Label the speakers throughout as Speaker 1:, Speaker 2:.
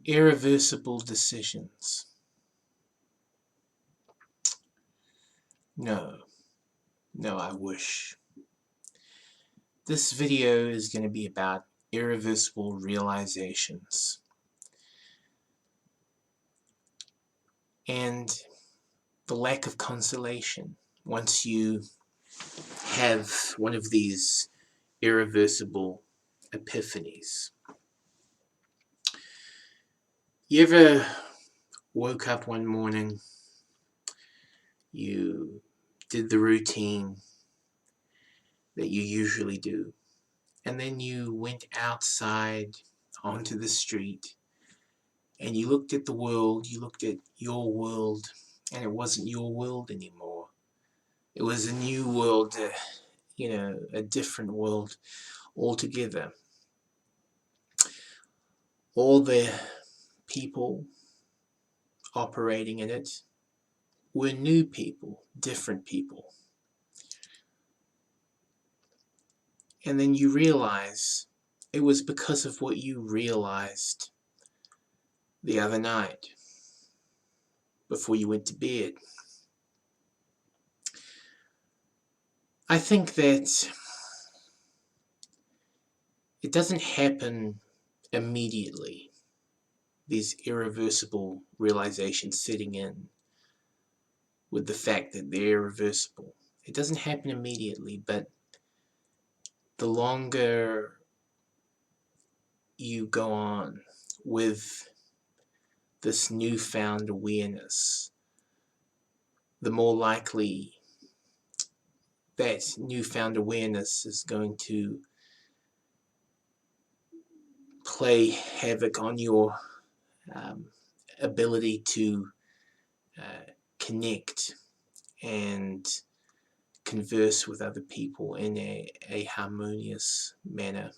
Speaker 1: Irreversible decisions. No, I wish. This video is going to be about irreversible realizations. And the lack of consolation once you have one of these irreversible epiphanies. You ever woke up one morning, you did the routine that you usually do, and then you went outside onto the street and you looked at the world, you looked at your world, and it wasn't your world anymore. It was a new world, a different world altogether. All the people operating in it were new people, different people. And then you realize it was because of what you realized the other night before you went to bed. I think that it doesn't happen immediately, these irreversible realizations setting in with the fact that they're irreversible. It doesn't happen immediately, but the longer you go on with this newfound awareness, the more likely that newfound awareness is going to play havoc on your ability to connect and converse with other people in a harmonious manner.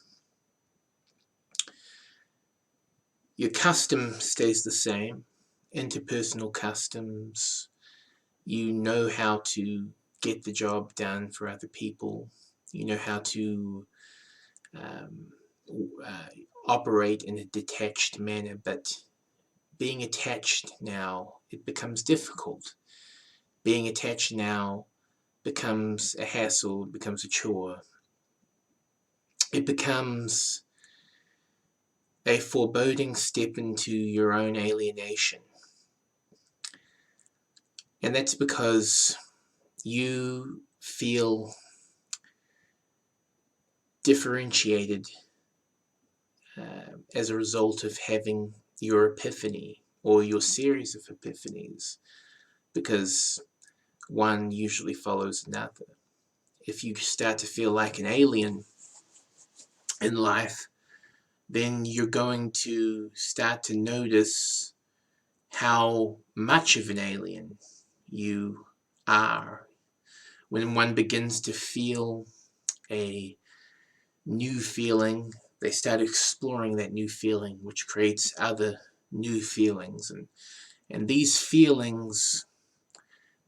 Speaker 1: Your custom stays the same, interpersonal customs. You know how to get the job done for other people. You know how to operate in a detached manner, but being attached now, it becomes difficult. Being attached now becomes a hassle, it becomes a chore. It becomes a foreboding step into your own alienation. And that's because you feel differentiated as a result of having your epiphany or your series of epiphanies, because one usually follows another. If you start to feel like an alien in life, then you're going to start to notice how much of an alien you are. When one begins to feel a new feeling, they start exploring that new feeling, which creates other new feelings. And these feelings,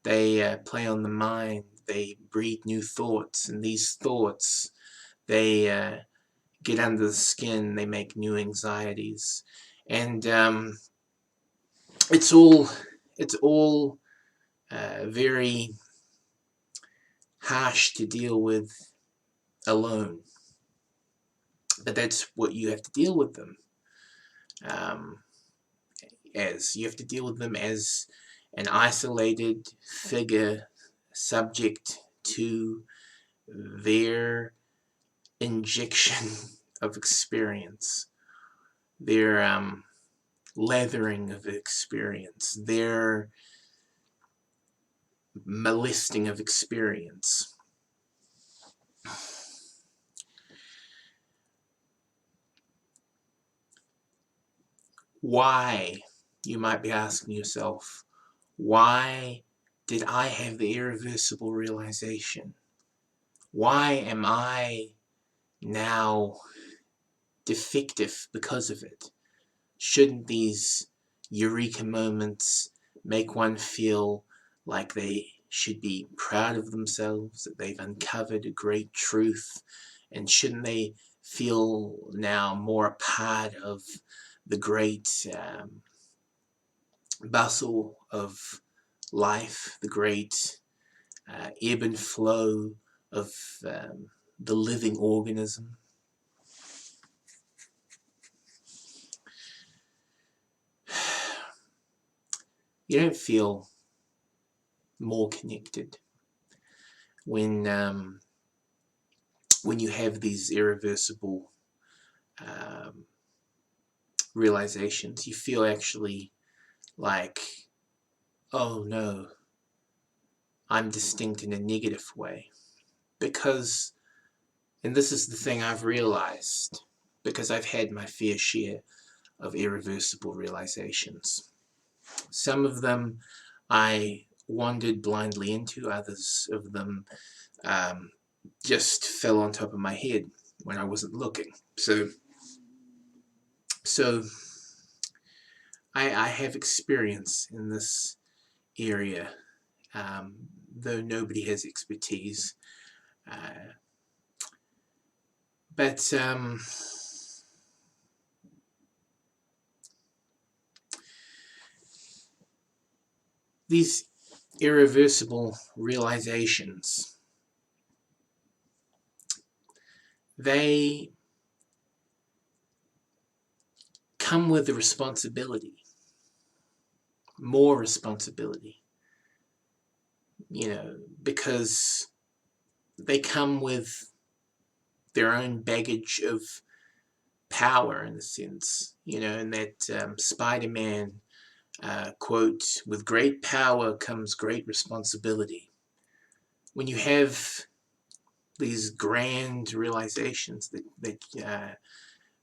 Speaker 1: they play on the mind, they breed new thoughts, and these thoughts, they get under the skin, they make new anxieties. And it's all very harsh to deal with alone. But that's what you have to deal with them as. You have to deal with them as an isolated figure subject to their injection of experience, their lathering of experience, their molesting of experience. Why, you might be asking yourself, why did I have the irreversible realization? Why am I now defective because of it? Shouldn't these eureka moments make one feel like they should be proud of themselves, that they've uncovered a great truth? And shouldn't they feel now more a part of the great bustle of life, the great ebb and flow of the living organism. You don't feel more connected when you have these irreversible realizations. You feel actually like, oh no, I'm distinct in a negative way. Because, and this is the thing I've realized, because I've had my fair share of irreversible realizations. Some of them I wandered blindly into, others of them just fell on top of my head when I wasn't looking. So I have experience in this area, though nobody has expertise. But these irreversible realizations, they come with a responsibility, more responsibility, because they come with their own baggage of power, in a sense, and that Spider-Man quote, with great power comes great responsibility. When you have these grand realizations that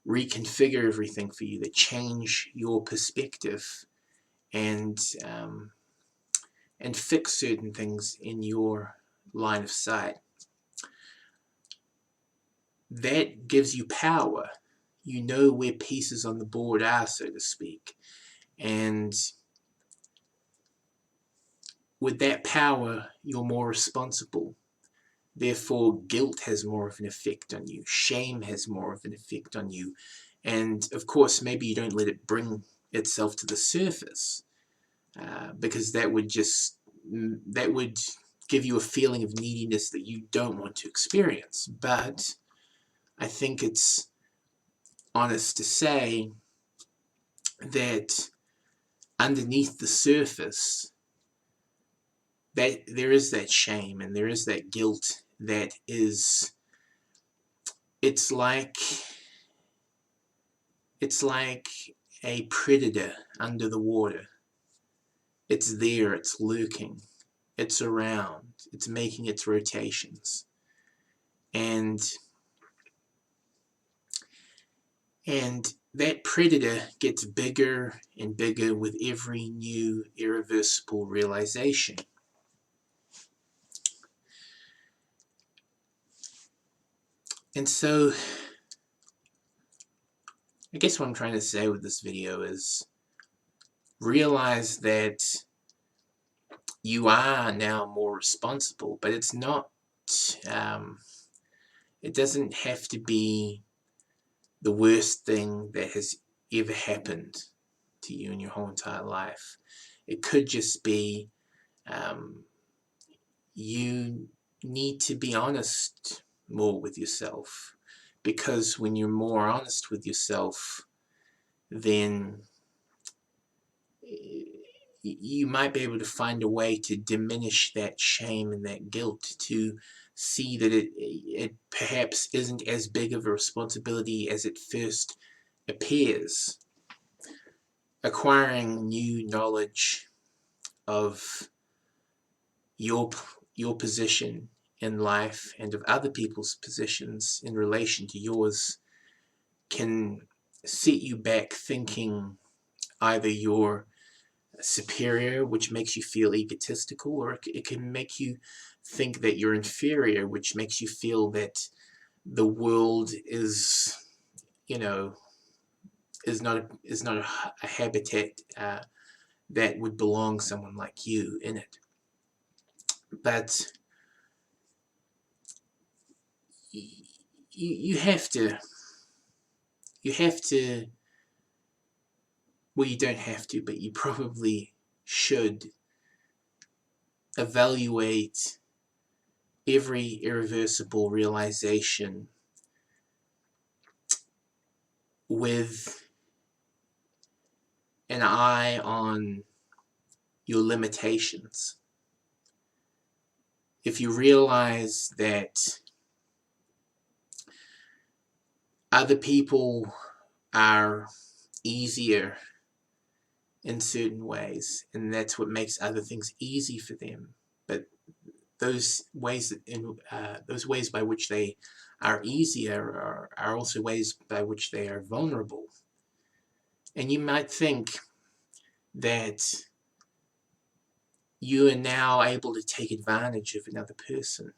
Speaker 1: reconfigure everything for you, that change your perspective and fix certain things in your line of sight, that gives you power. You know where pieces on the board are, so to speak. And with that power, you're more responsible. Therefore, guilt has more of an effect on you. Shame has more of an effect on you. And of course, maybe you don't let it bring itself to the surface, because that would give you a feeling of neediness that you don't want to experience. But I think it's honest to say that underneath the surface, that there is that shame and there is that guilt that is, it's like a predator under the water. It's there, it's lurking, it's around, it's making its rotations. And that predator gets bigger and bigger with every new irreversible realization. And so, I guess what I'm trying to say with this video is realize that you are now more responsible, but it's not, it doesn't have to be the worst thing that has ever happened to you in your whole entire life. It could just be you need to be honest more with yourself, because when you're more honest with yourself, then you might be able to find a way to diminish that shame and that guilt, to see that it perhaps isn't as big of a responsibility as it first appears. Acquiring new knowledge of your position in life and of other people's positions in relation to yours can set you back thinking either you're superior, which makes you feel egotistical, or it can make you think that you're inferior, which makes you feel that the world is, is not a habitat that would belong someone like you in it. But you have to well, you don't have to, but you probably should evaluate every irreversible realization with an eye on your limitations. If you realize that other people are easier in certain ways, and that's what makes other things easy for them, but those ways by which they are easier are also ways by which they are vulnerable. And you might think that you are now able to take advantage of another person,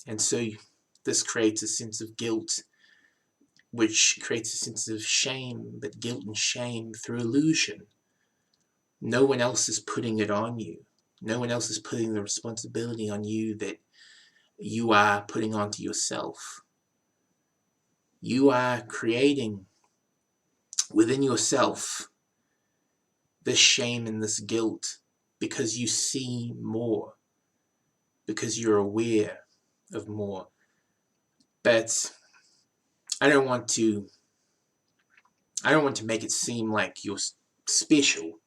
Speaker 1: and so this creates a sense of guilt, which creates a sense of shame, but guilt and shame through illusion. No one else is putting it on you. No one else is putting the responsibility on you that you are putting onto yourself. You are creating within yourself this shame and this guilt because you see more, because you're aware of more. But I don't want to make it seem like you're special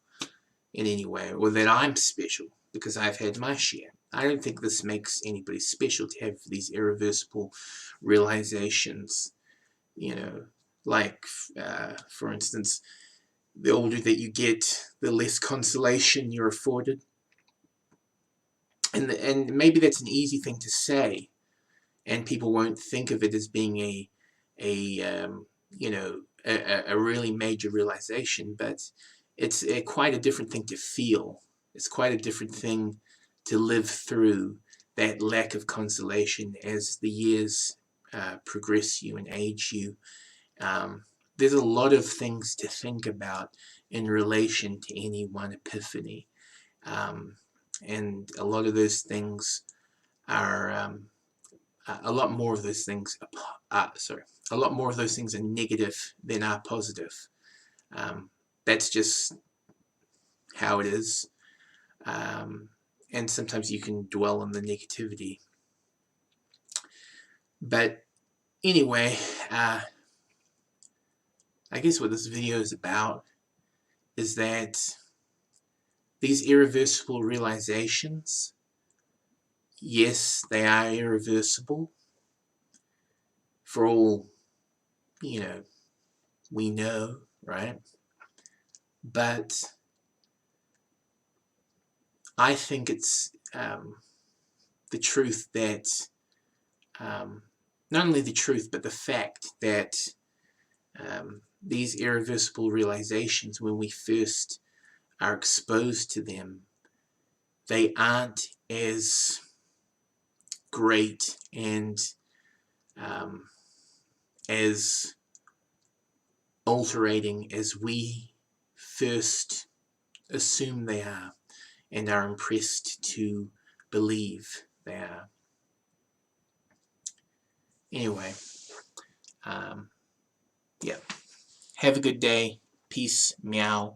Speaker 1: in any way, or that I'm special because I've had my share. I don't think this makes anybody special to have these irreversible realizations, like, for instance, the older that you get, the less consolation you're afforded. And maybe that's an easy thing to say, and people won't think of it as being a really major realization, but it's quite a different thing to feel. It's quite a different thing to live through that lack of consolation as the years progress you and age you. There's a lot of things to think about in relation to any one epiphany. And a lot of those things are a lot more of those things are negative than are positive. That's just how it is. And sometimes you can dwell on the negativity. But anyway, I guess what this video is about is that these irreversible realizations, yes, they are irreversible for all, we know, right? But I think it's the truth that, not only the truth, but the fact that these irreversible realizations, when we first are exposed to them, they aren't as great and as altering as we first assume they are and are impressed to believe they are. Anyway, yeah. Have a good day. Peace. Meow.